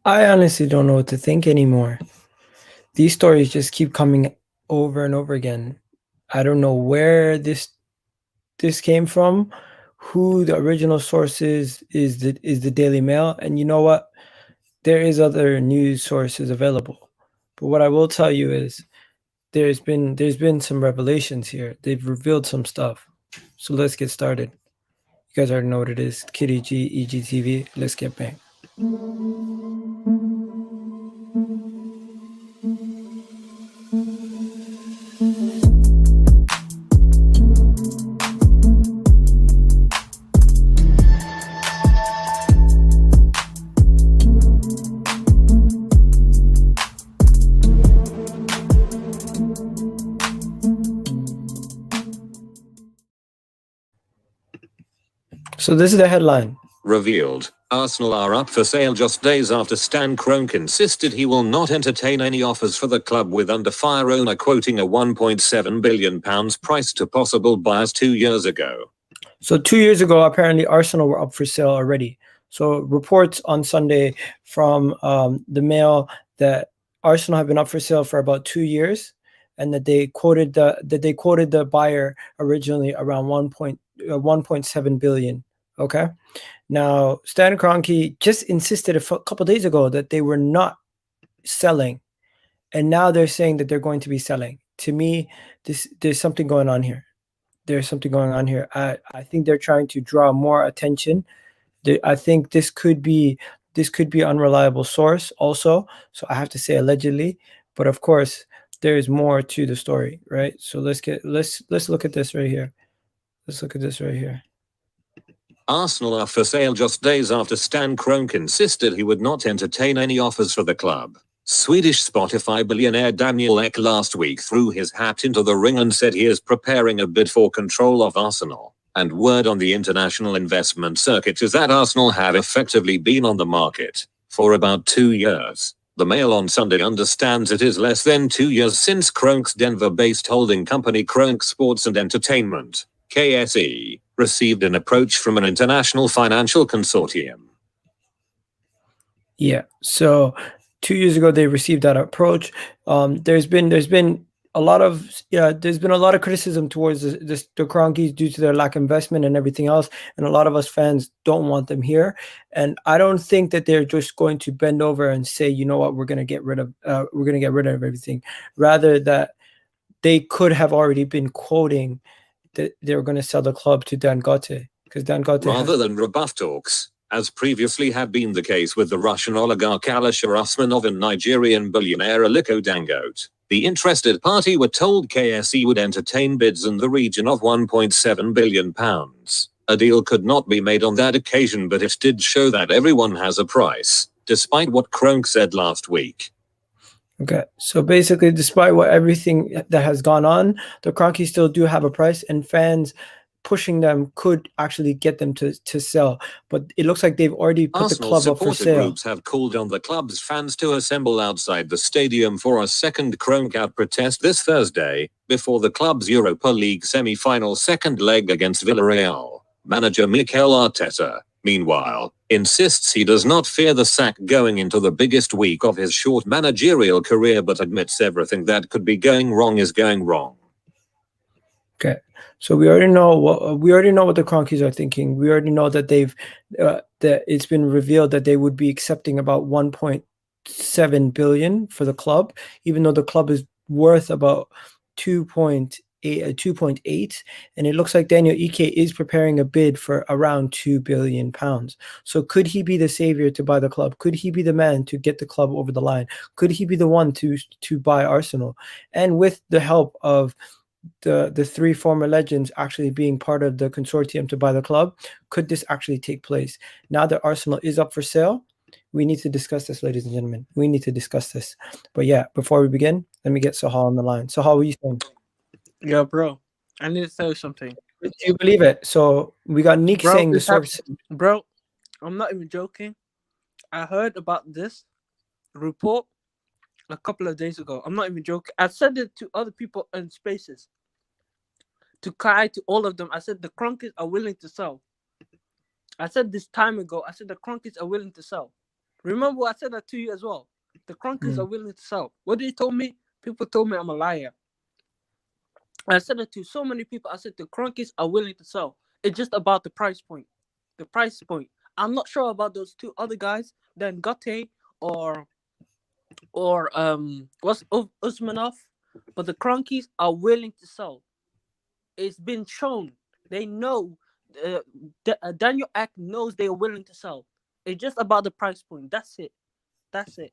I honestly don't know what to think anymore. These stories just keep coming over and over again. I don't know where this came from, who the original source is the Daily Mail, and you know what? There is other news sources available. But what I will tell you is there's been some revelations here. They've revealed some stuff. So let's get started. You guys already know what it is. Kitty G, EGTV. Let's get bang. So this is the headline. Revealed, Arsenal are up for sale just days after Stan Kroenke insisted he will not entertain any offers for the club, with under fire owner quoting a £1.7 billion price to possible buyers 2 years ago. So 2 years ago, apparently Arsenal were up for sale already. So reports on Sunday from the Mail that Arsenal have been up for sale for about 2 years, and that they quoted the buyer originally around 1.7 billion. Okay. Now Stan Kroenke just insisted a couple days ago that they were not selling, and now they're saying that they're going to be selling. To me, there's something going on here. There's something going on here. I think they're trying to draw more attention. I think this could be unreliable source also. So I have to say allegedly, but of course there is more to the story, right? So let's look at this right here. Let's look at this right here. Arsenal are for sale just days after Stan Kroenke insisted he would not entertain any offers for the club. Swedish Spotify billionaire Daniel Ek last week threw his hat into the ring and said he is preparing a bid for control of Arsenal. And word on the international investment circuit is that Arsenal have effectively been on the market for about 2 years. The Mail on Sunday understands it is less than 2 years since Kroenke's Denver-based holding company Kroenke Sports and Entertainment, KSE, received an approach from an international financial consortium. Yeah. So 2 years ago they received that approach. There's been a lot of criticism towards the Kroenkes due to their lack of investment and everything else, and a lot of us fans don't want them here. And I don't think that they're just going to bend over and say, you know what, we're going to get rid of everything. Rather, that they could have already been quoting that they were going to sell the club to Dan Gote, because Dan Gote rather than rebuff talks, as previously had been the case with the Russian oligarch Alisher Usmanov and Nigerian billionaire Aliko Dangote. The interested party were told KSE would entertain bids in the region of £1.7 billion. A deal could not be made on that occasion, but it did show that everyone has a price, despite what Kroenke said last week. Okay, so basically, despite everything that has gone on, the Kroenkes still do have a price, and fans pushing them could actually get them to sell. But it looks like they've already put Arsenal the club up for supporter sale. groups have called on the club's fans to assemble outside the stadium for a second Kroenke out protest this Thursday, before the club's Europa League semi-final second leg against Villarreal. Manager Mikel Arteta, meanwhile, insists he does not fear the sack going into the biggest week of his short managerial career, but admits everything that could be going wrong is going wrong. Okay, so we already know what the Kroenkes are thinking. We already know that that it's been revealed that they would be accepting about 1.7 billion for the club, even though the club is worth about 2.8, and it looks like Daniel Ike is preparing a bid for around £2 billion. So could he be the savior to buy the club? Could he be the man to get the club over the line? Could he be the one to buy Arsenal? And with the help of the three former legends actually being part of the consortium to buy the club, could this actually take place? Now that Arsenal is up for sale, we need to discuss this, ladies and gentlemen. We need to discuss this. But yeah, before we begin, let me get Sahal on the line. Sahal, what are you saying? Yo, bro, I need to tell you something. Do you believe it? So we got Nick saying the source. Bro, I'm not even joking. I heard about this report a couple of days ago. I'm not even joking. I said it to other people in spaces. To Kai, to all of them. I said the Kroenkes are willing to sell. I said this time ago, I said the Kroenkes are willing to sell. Remember, I said that to you as well. The Kroenkes are willing to sell. What did you told me? People told me I'm a liar. I said it to so many people. I said the Kroenkes are willing to sell. It's just about the price point. The price point. I'm not sure about those two other guys, then Gate or what's Usmanov, but the Kroenkes are willing to sell. It's been shown. They know. Daniel Ek knows they are willing to sell. It's just about the price point. That's it. That's it.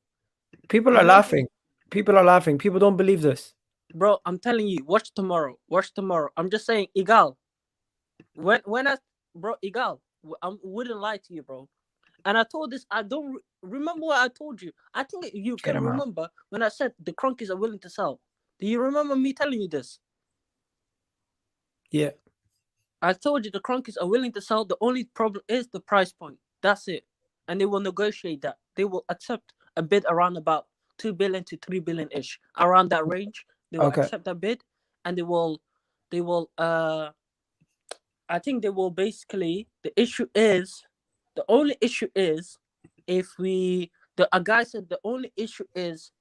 People are laughing. People are laughing. People don't believe this. Bro, I'm telling you, watch tomorrow. Watch tomorrow. I'm just saying, Igal. Igal, I wouldn't lie to you, bro. And I told this, I don't remember what I told you. I think you can remember when I said the Kroenkes are willing to sell. Do you remember me telling you this? Yeah. I told you the Kroenkes are willing to sell. The only problem is the price point. That's it. And they will negotiate that. They will accept a bid around about 2 billion to 3 billion ish. Around that range. They will accept that bid. And they will I think they will basically, the only issue is if we, a guy said the only issue is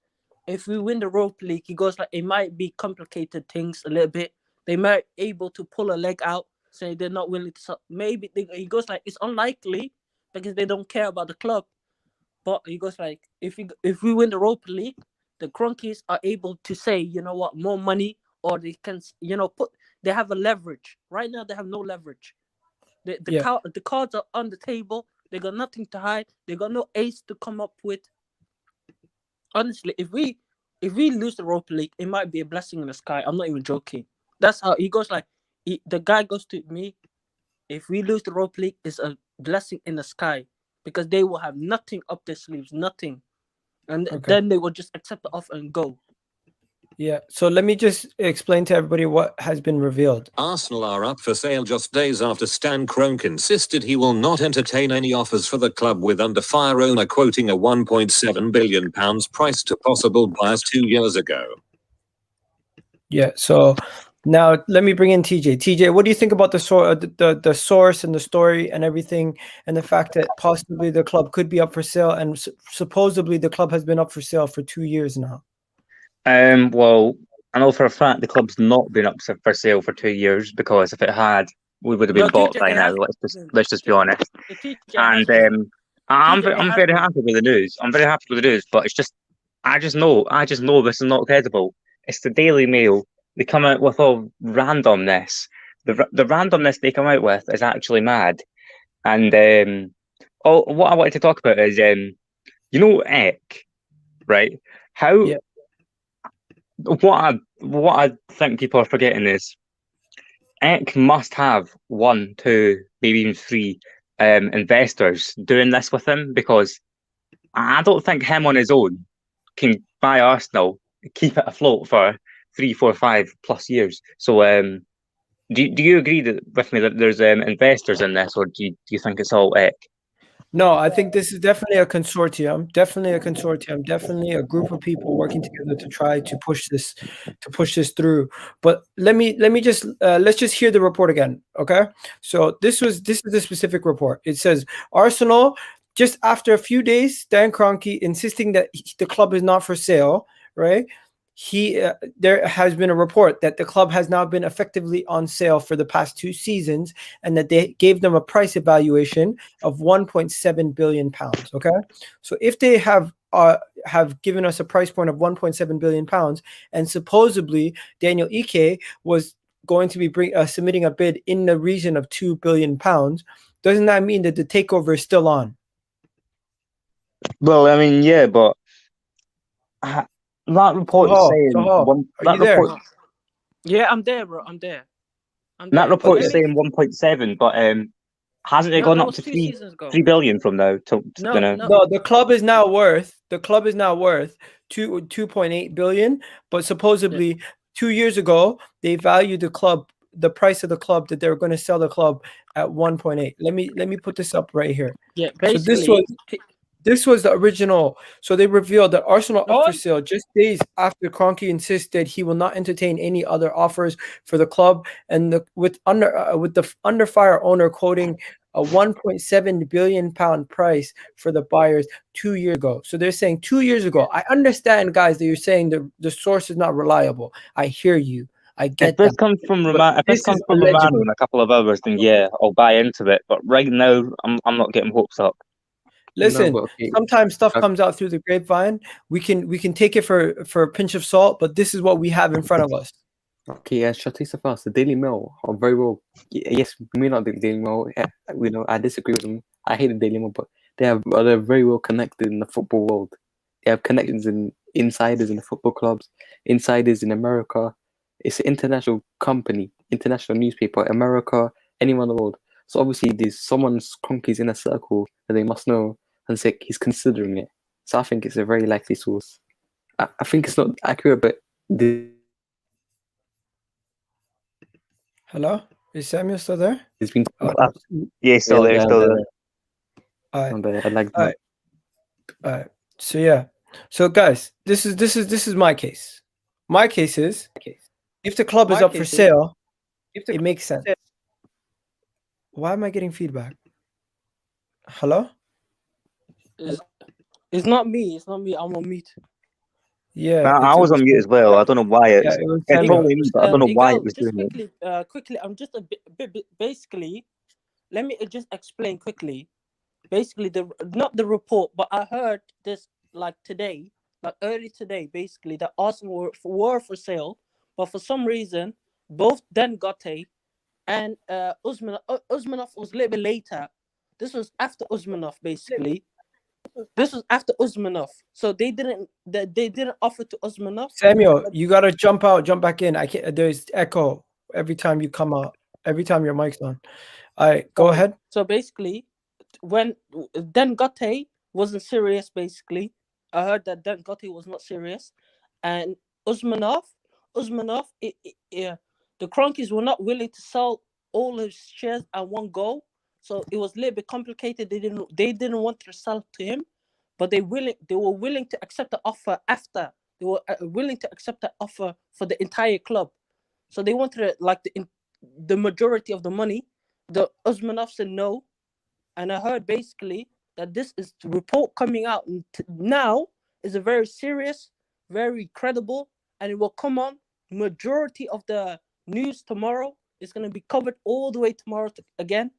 if we win the rope league, he goes like, it might be complicated things a little bit. They might able to pull a leg out, say they're not willing to sell. Maybe he goes like, it's unlikely because they don't care about the club. But he goes like, if we win the rope league, the Kroenkes are able to say, you know what, more money, or they can, they have a leverage. Right now, they have no leverage. The cards are on the table. They got nothing to hide. They got no ace to come up with. Honestly, if we lose the rope league, it might be a blessing in the sky. I'm not even joking. That's how he goes like, the guy goes to me, if we lose the rope league, it's a blessing in the sky because they will have nothing up their sleeves, nothing. And then they will just accept the offer and go. Yeah, so let me just explain to everybody what has been revealed. Arsenal are up for sale just days after Stan Kroenke insisted he will not entertain any offers for the club, with under fire owner quoting a £1.7 billion price to possible buyers 2 years ago. Yeah, so now let me bring in TJ. TJ, what do you think about the source and the story and everything, and the fact that possibly the club could be up for sale, and supposedly the club has been up for sale for 2 years now? Well, I know for a fact the club's not been up for sale for 2 years, because if it had, we would have been bought by now. Let's just be honest. And I'm very happy with the news. I'm very happy with the news, but it's just I just know this is not credible. It's the Daily Mail. They come out with all randomness. The randomness they come out with is actually mad. And what I wanted to talk about is Ek, right? How. Yeah. What I think people are forgetting is Ek must have 1, 2, maybe even 3 investors doing this with him, because I don't think him on his own can buy Arsenal, keep it afloat for 3, 4, 5 plus years. So do you agree with me that there's investors in this, or do you think it's all Ek? No, I think this is definitely a consortium, definitely a group of people working together to try to push this through. But let's just hear the report again, okay? So this is the specific report. It says Arsenal, just after a few days, Stan Kroenke insisting that the club is not for sale, right? There has been a report that the club has now been effectively on sale for the past 2 seasons, and that they gave them a price evaluation of 1.7 billion pounds. Okay, so if they have given us a price point of 1.7 billion pounds, and supposedly Daniel Ike was going to be submitting a bid in the region of 2 billion pounds, doesn't that mean that the takeover is still on? Well, I mean, yeah, but that report is saying Yeah, I'm there, bro. I'm there. That report is saying 1.7, but hasn't it gone up to 3 billion from now? No, the club is now worth 2.8 billion, but supposedly 2 years ago they valued the price of the club, that they were going to sell the club at 1.8. Let me put this up right here. Yeah, basically. So this was the original. So they revealed that Arsenal up for sale just days after Kroenke insisted he will not entertain any other offers for the club, and with the under fire owner quoting a 1.7 billion pound price for the buyers 2 years ago. So they're saying 2 years ago. I understand, guys, that you're saying the source is not reliable. I hear you. I get If this that. comes from But if this comes from Romano in a couple of hours, then yeah, I'll buy into it. But right now, I'm not getting hopes up. Listen, No, but okay. sometimes stuff comes out through the grapevine. We can take it for a pinch of salt, but this is what we have in front of us. Okay, shall I say so fast? The Daily Mail are very well. Yes, we may not like the Daily Mail. I disagree with them. I hate the Daily Mail, but they're very well connected in the football world. They have connections in insiders in the football clubs, insiders in America. It's an international company, international newspaper, America, anywhere in the world. So obviously, there's someone's Kroenke's in a circle that they must know, and say he's considering it. So I think it's a very likely source. I think it's not accurate, but Hello? Is Samuel still there? it's been. Yeah, still there. All right. I like All right. All right. So yeah. So guys, this is my case. My case is if the club is up for sale, it makes sense. Why am I getting feedback? Hello? It's not me. It's not me. I'm on mute. Yeah. I was on mute as well. I don't know why Yeah, it was Samuel. probably me, but I don't know why it was just doing quickly, quickly. I'm just a bit. Basically, let me just explain quickly. Basically, not the report, but I heard this like today, like early today. Basically, that Arsenal were for sale, but for some reason, both Dan Gotte and Usmanov was a little bit later. This was after Usmanov, basically. This was after Usmanov, so they didn't offer to Usmanov. Samuel, you gotta jump back in. I can't. There's echo every time you come out. Every time your mic's on. All right, go ahead. So basically, when Dan Gotte wasn't serious, basically, I heard that Dan Gotte was not serious, and Usmanov, the Kroenkes were not willing to sell all his shares at one go, so it was a little bit complicated. They didn't want to sell to him, but they were willing to accept the offer after. They were willing to accept the offer for the entire club, so they wanted the majority of the money. The Usmanov said no, and I heard basically that this is the report coming out now is a very serious, very credible, and it will come on. Majority of the news tomorrow is going to be covered all the way tomorrow again,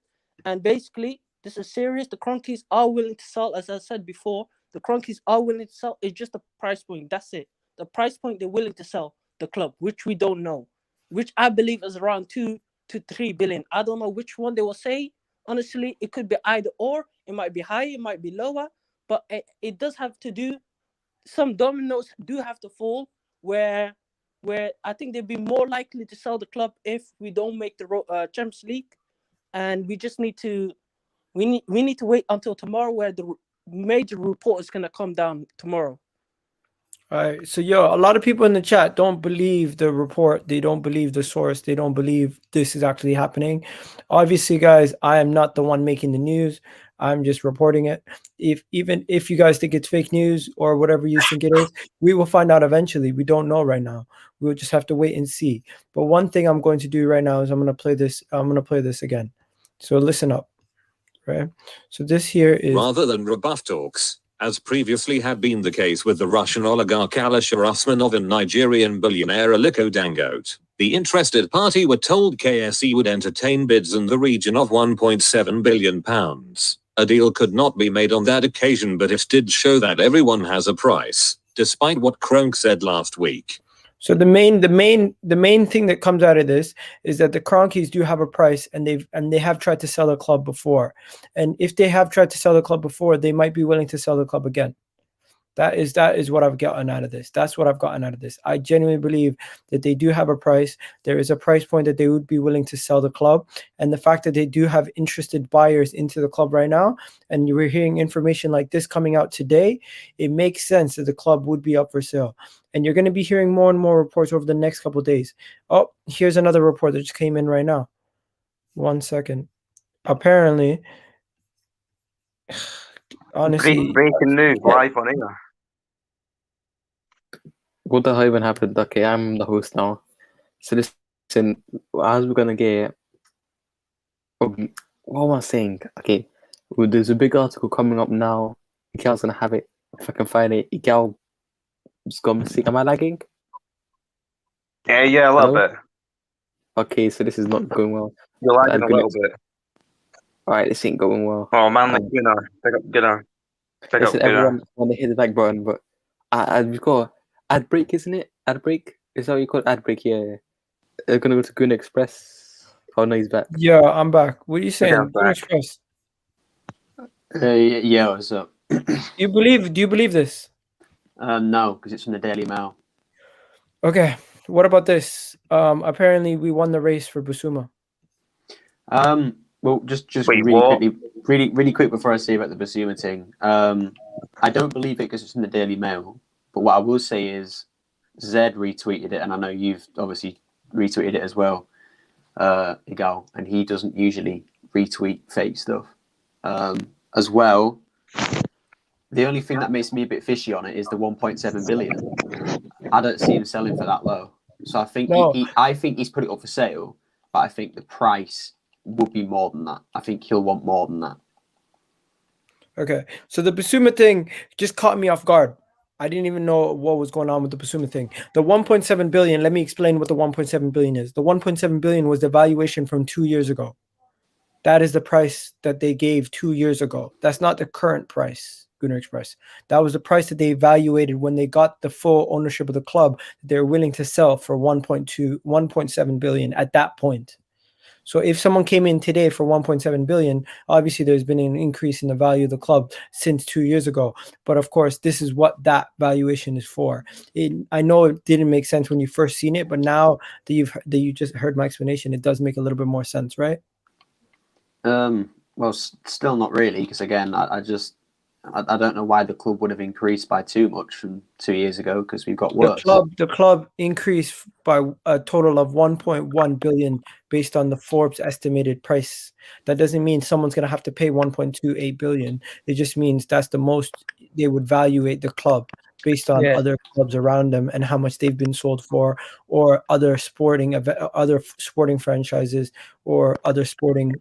and basically this is serious. The Kroenkes are willing to sell, as I said before. The Kroenkes are willing to sell. It's just a price point. That's it. The price point they're willing to sell the club, which we don't know, which I believe is around 2 to 3 billion. I don't know which one they will say. Honestly, it could be either or. It might be higher, it might be lower, but it does have to do. Some dominoes do have to fall where I think they'd be more likely to sell the club if we don't make the Champions League, and we just need to we need to wait until tomorrow, where the major report is gonna come down tomorrow. All right. So, a lot of people in the chat don't believe the report. They don't believe the source. They don't believe this is actually happening. Obviously, guys, I am not the one making the news. I'm just reporting it. Even if you guys think it's fake news or whatever you think it is, we will find out eventually. We don't know right now. We'll just have to wait and see. But one thing I'm going to do right now is I'm going to play this. I'm going to play this again. So listen up. Right. So this here is rather than rebuff talks, as previously had been the case with the Russian oligarch Alisher Usmanov and Nigerian billionaire Aliko Dangote. The interested party were told KSE would entertain bids in the region of £1.7 billion. A deal could not be made on that occasion, but it did show that everyone has a price, despite what Kroenke said last week. So the main thing that comes out of this is that the Kroenkes do have a price, and they have tried to sell the club before. And if they have tried to sell the club before, they might be willing to sell the club again. That is what I've gotten out of this. That's what I've gotten out of this. I genuinely believe that they do have a price. There is a price point that they would be willing to sell the club. And the fact that they do have interested buyers into the club right now, and you were hearing information like this coming out today, it makes sense that the club would be up for sale. And you're going to be hearing more and more reports over the next couple of days. Oh, here's another report that just came in right now. 1 second. Apparently, honestly, breaking news live on air. What the hell even happened? Okay, I'm the host now. So listen, as we're gonna get what am I saying? Okay, well, there's a big article coming up now. Igal's gonna have it. If I can find it, Igal just gone missing. Am I lagging? Yeah, a little Hello? bit. Okay, so this is not going well. You're lagging I'd a be little like, bit. alright, this ain't going well. Oh man, like Gunnar, pick up Gunnar. Listen, everyone, want to hit the like button, but we've got ad break, isn't it? Ad break? Is that what you call it? Ad break? Yeah. They're gonna go to Goon Express. Oh no, he's back. Yeah, I'm back. What are you saying? I'm back. Express. Yeah, what's up? Do you believe this? No, because it's from the Daily Mail. Okay. What about this? Apparently we won the race for Basuma. Well, just Wait, really what? quickly, really quick before I say about the Basuma thing. I don't believe it because it's in the Daily Mail. But what I will say is, Zed retweeted it, and I know you've obviously retweeted it as well, Igal, and he doesn't usually retweet fake stuff. As well, the only thing that makes me a bit fishy on it is the 1.7 billion. I don't see him selling for that low. So I think No. I think he's put it up for sale, but I think the price would be more than that. I think he'll want more than that. Okay. So the Basuma thing just caught me off guard. I didn't even know what was going on with the Basuma thing. The 1.7 billion, let me explain what the 1.7 billion is. The 1.7 billion was the valuation from 2 years ago. That is the price that they gave 2 years ago. That's not the current price, Gunnar Express. That was the price that they evaluated when they got the full ownership of the club. They're willing to sell for 1.7 billion at that point. So if someone came in today for 1.7 billion, obviously there's been an increase in the value of the club since 2 years ago. But of course, this is what that valuation is for. I know it didn't make sense when you first seen it, but now that you just heard my explanation, it does make a little bit more sense, right? Well, still not really, because again, I don't know why the club would have increased by too much from 2 years ago, because we've got worse. The club increased by a total of 1.1 billion based on the Forbes estimated price. That doesn't mean someone's going to have to pay 1.28 billion. It just means that's the most they would valuate the club based on other clubs around them and how much they've been sold for, or other sporting franchises or other sporting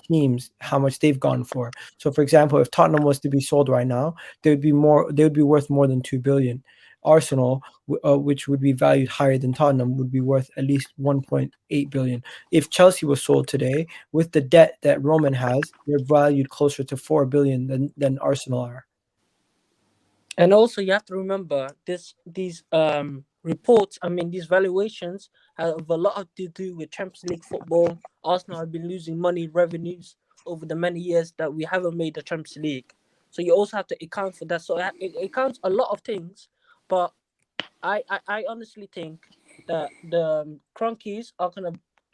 teams, how much they've gone for. So for example, if Tottenham was to be sold right now, they would be worth more than 2 billion. Arsenal, which would be valued higher than Tottenham, would be worth at least 1.8 billion. If Chelsea was sold today, with the debt that Roman has, they're valued closer to 4 billion than Arsenal are. And also, you have to remember these reports. I mean, these valuations have a lot to do with Champions League football. Arsenal have been losing money, revenues over the many years that we haven't made the Champions League. So you also have to account for that. So it accounts a lot of things. But I honestly think that the Kroenkes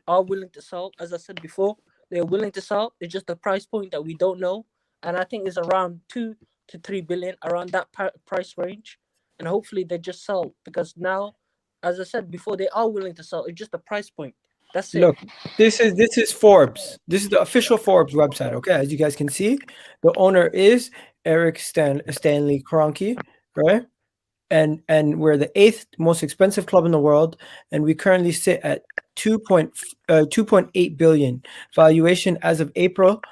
are willing to sell. As I said before, they're willing to sell. It's just the price point that we don't know, and I think it's around 2 to 3 billion, around that price range. And hopefully they just sell, because now, as I said before, they are willing to sell. It's just the price point. That's it. Look, this is Forbes. This is the official Forbes website. Okay, as you guys can see, the owner is Eric Stanley Kroenke, right? And we're the 8th most expensive club in the world, and we currently sit at 2.8 billion valuation as of April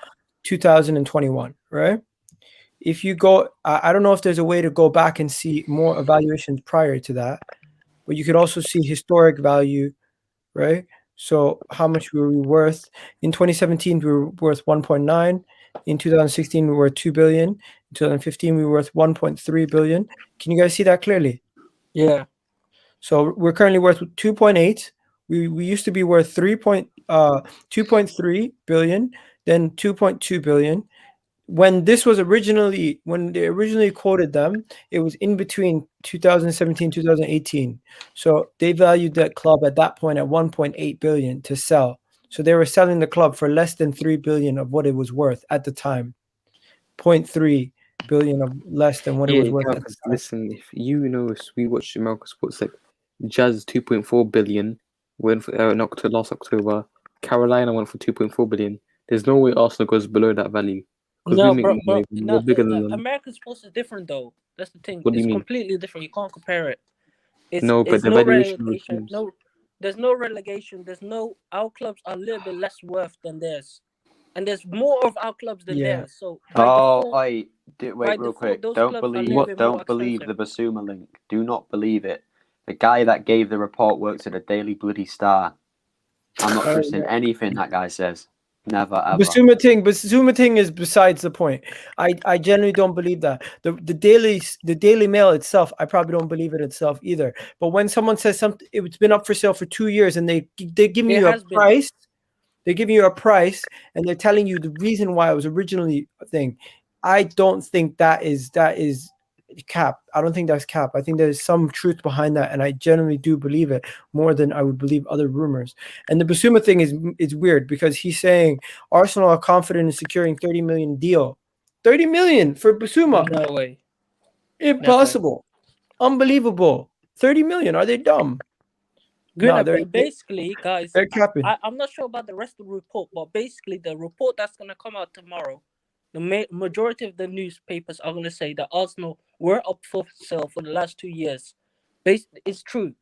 2021, right? If you go, I don't know if there's a way to go back and see more evaluations prior to that, but you could also see historic value, right? So how much were we worth? In 2017, we were worth 1.9. In 2016, we were 2 billion. In 2015, we were worth 1.3 billion. Can you guys see that clearly? Yeah. So we're currently worth 2.8. We used to be worth 2.3 billion, then 2.2 billion. When they originally quoted them, it was in between 2017, 2018. So they valued that club at that point at 1.8 billion to sell. So they were selling the club for less than 3 billion of what it was worth at the time. 0.3 billion of less than what it was worth at the time. Listen, if you know, we watched American sports, like Jazz 2.4 billion went for last October. Carolina went for 2.4 billion. There's no way Arsenal goes below that value. No, we bro, make more bigger than them. American sports is different, though. That's the thing. What do you It's mean? completely different. You can't compare it. No, but It's the no valuation relegation. There's no relegation. Our clubs are a little bit less worth than theirs. and there's more of our clubs than Yeah. theirs. So by default, wait, by real default, quick. those Don't clubs are a believe, little bit more don't believe expensive. the Basuma link. Do not believe it. The guy that gave the report works at a Daily Bloody Star. I'm not trusting anything that guy says. Never ever. Basuma thing is besides the point. I generally don't believe that. The Daily Mail itself, I probably don't believe it itself either. But when someone says something, it's been up for sale for 2 years, and they're giving you a price. They're giving you a price, and they're telling you the reason why it was originally a thing. I don't think that is cap. I don't think that's cap. I think there's some truth behind that, and I generally do believe it more than I would believe other rumors. And the Basuma thing is weird because he's saying Arsenal are confident in securing 30 million deal. 30 million for Basuma. No way. Impossible. Unbelievable. 30 million. Are they dumb? No, basically, guys, they're capping. I'm not sure about the rest of the report, but basically the report that's going to come out tomorrow, the majority of the newspapers are going to say that Arsenal were up for sale for the last 2 years. It's true.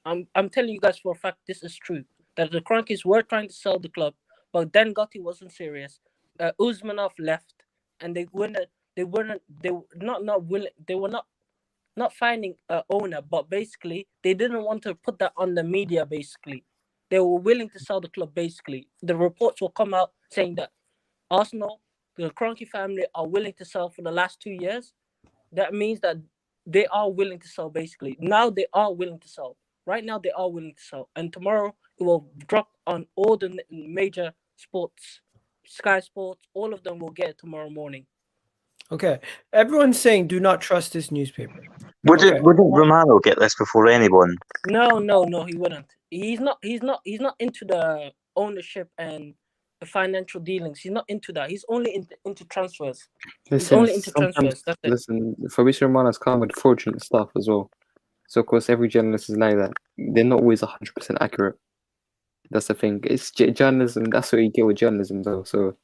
I'm telling you guys for a fact this is true. That the Kroenkes were trying to sell the club, but then Gotti wasn't serious. Usmanov left, and they were not finding an owner, but basically they didn't want to put that on the media. Basically, they were willing to sell the club. Basically, the reports will come out saying that Arsenal, the Kroenke family, are willing to sell for the last 2 years. That means that they are willing to sell. Basically, now they are willing to sell. Right now, they are willing to sell, and tomorrow it will drop on all the major sports, Sky Sports. All of them will get it tomorrow morning. Okay, everyone's saying do not trust this newspaper. Wouldn't Romano get this before anyone? No, he wouldn't. He's not into the ownership and the financial dealings. He's not into that. He's only into transfers. He's only into transfers. That's it. Listen, Fabrizio Romano's come with fraudulent stuff as well. So of course every journalist is like that. They're not always 100% accurate. That's the thing. It's journalism. That's what you get with journalism, though. So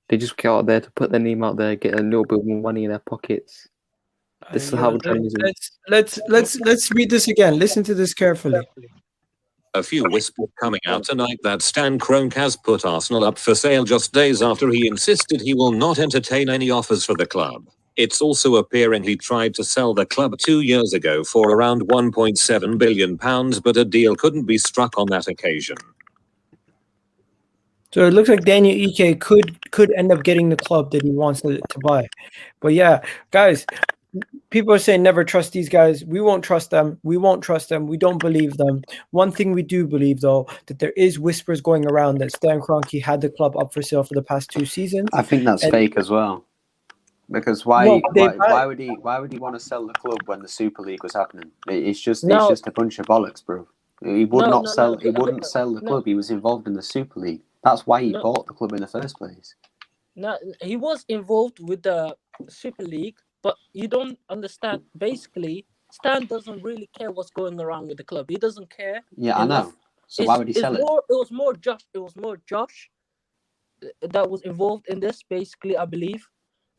they just get out there to put their name out there, get a little bit more money in their pockets. This is how journalism. Let's read this again. Listen to this carefully. A few whispers coming out tonight that Stan Kroenke has put Arsenal up for sale just days after he insisted he will not entertain any offers for the club. It's also appearing he tried to sell the club 2 years ago for around £1.7 billion, but a deal couldn't be struck on that occasion. So it looks like Daniel Ike could end up getting the club that he wants to buy. But yeah, guys, people are saying never trust these guys. We won't trust them. We won't trust them. We don't believe them. One thing we do believe, though, that there is whispers going around that Stan Kroenke had the club up for sale for the past 2 seasons. I think that's fake as well. Because why would he want to sell the club when the Super League was happening? It's just a bunch of bollocks, bro. He wouldn't sell the club. He was involved in the Super League. That's why he bought the club in the first place. No, he was involved with the Super League, but you don't understand. Basically, Stan doesn't really care what's going around with the club. He doesn't care. Yeah, I know. So why would he sell it? It was more Josh that was involved in this. Basically, I believe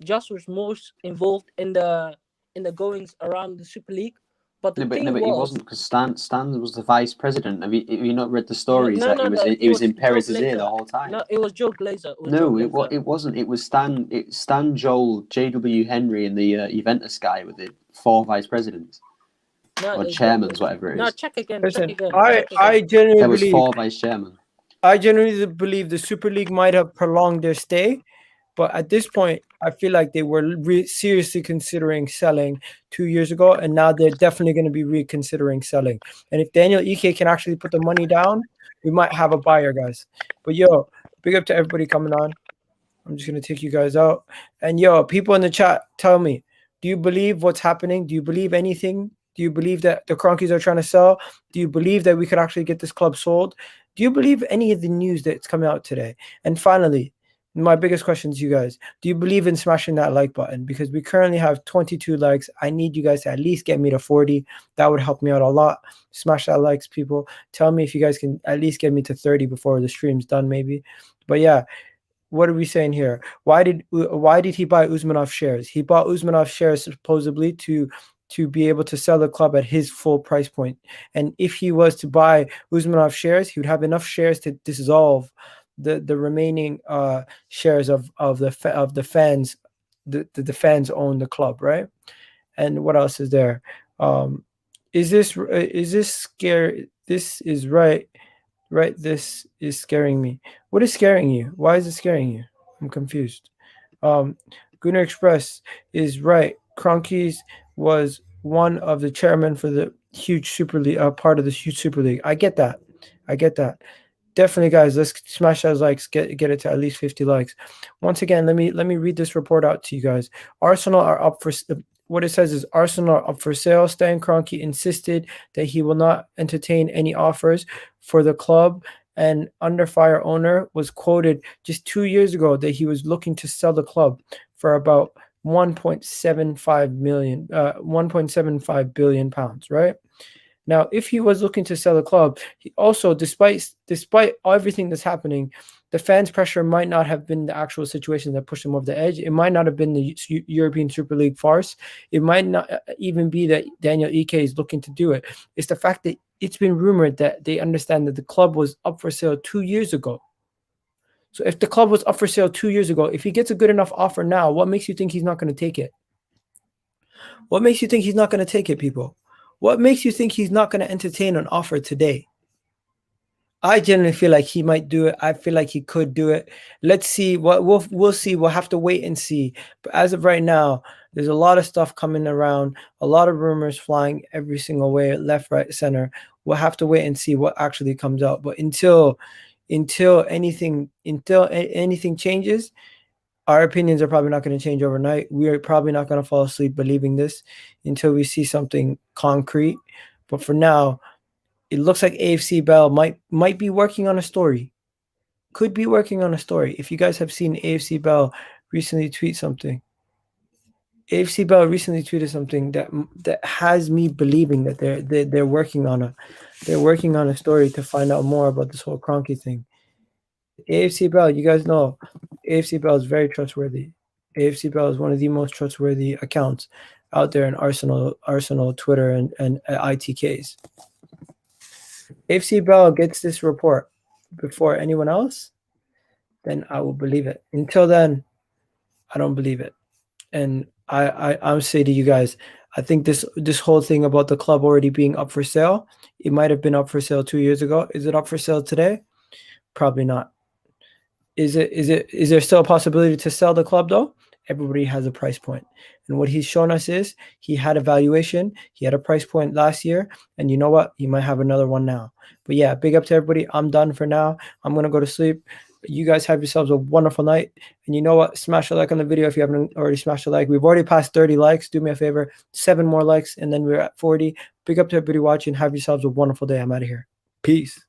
Josh was most involved in the goings around the Super League. But the thing was, he wasn't, because Stan was the vice president. Have you not read the stories he was in Perez's ear the whole time? No, it was Joe Glazer. It wasn't. It was Stan, Joel, J.W. Henry, and the Juventus guy with the 4 vice presidents. Or chairmans, whatever it is. No, check again. Listen, I genuinely there was believe 4 vice chairmen. I genuinely believe the Super League might have prolonged their stay, but at this point, I feel like they were seriously considering selling 2 years ago, and now they're definitely going to be reconsidering selling. And if Daniel Ike can actually put the money down, we might have a buyer, guys. But yo, big up to everybody coming on. I'm just going to take you guys out. And yo, people in the chat, tell me, do you believe what's happening? Do you believe anything? Do you believe that the Kroenkes are trying to sell? Do you believe that we could actually get this club sold? Do you believe any of the news that's coming out today? And finally, my biggest question to you guys, do you believe in smashing that like button? Because we currently have 22 likes. I need you guys to at least get me to 40. That would help me out a lot. Smash that likes, people. Tell me if you guys can at least get me to 30 before the stream's done, maybe. But yeah, what are we saying here? Why did he buy Usmanov shares? He bought Usmanov shares supposedly to be able to sell the club at his full price point. And if he was to buy Usmanov shares, he would have enough shares to dissolve the remaining shares of the fans. The fans own the club, right? And what else is there? Is this scary? This is right. Right, this is scaring me. What is scaring you? Why is it scaring you? I'm confused. Gunnar Express is right. Kroenkes was one of the chairmen for the huge Super League, part of the huge Super League. I get that. Definitely, guys, let's smash those likes. Get it to at least 50 likes. Once again, let me read this report out to you guys. Arsenal are up for. What it says is Arsenal are up for sale. Stan Kroenke insisted that he will not entertain any offers for the club, and Under Fire owner was quoted just 2 years ago that he was looking to sell the club for about 1.75 billion pounds, right? Now, if he was looking to sell the club, he also, despite everything that's happening, the fans' pressure might not have been the actual situation that pushed him over the edge. It might not have been the European Super League farce. It might not even be that Daniel Ike is looking to do it. It's the fact that it's been rumored that they understand that the club was up for sale 2 years ago. So if the club was up for sale 2 years ago, if he gets a good enough offer now, what makes you think he's not going to take it? What makes you think he's not going to take it, people? What makes you think he's not going to entertain an offer today? I generally feel like he might do it. I feel like he could do it. Let's see. What we'll see. We'll have to wait and see. But as of right now, there's a lot of stuff coming around, a lot of rumors flying every single way, left, right, center. We'll have to wait and see what actually comes out. But until anything changes, our opinions are probably not going to change overnight. We are probably not going to fall asleep believing this until we see something concrete. But for now, it looks like AFC Bell might be working on a story. Could be working on a story. If you guys have seen AFC Bell recently tweet something, AFC Bell recently tweeted something that has me believing that they're working on a story to find out more about this whole Kroenke thing. AFC Bell, you guys know, AFC Bell is very trustworthy. AFC Bell is one of the most trustworthy accounts out there in Arsenal Twitter and ITKs. AFC Bell gets this report before anyone else, then I will believe it. Until then, I don't believe it. And I'll say to you guys, I think this whole thing about the club already being up for sale, it might have been up for sale 2 years ago. Is it up for sale today? Probably not. Is there still a possibility to sell the club though? Everybody has a price point. And what he's shown us is he had a valuation, he had a price point last year, and you know what? He might have another one now. But yeah, big up to everybody. I'm done for now. I'm going to go to sleep. You guys have yourselves a wonderful night. And you know what? Smash a like on the video if you haven't already smashed a like. We've already passed 30 likes. Do me a favor. 7 more likes, and then we're at 40. Big up to everybody watching. Have yourselves a wonderful day. I'm out of here. Peace.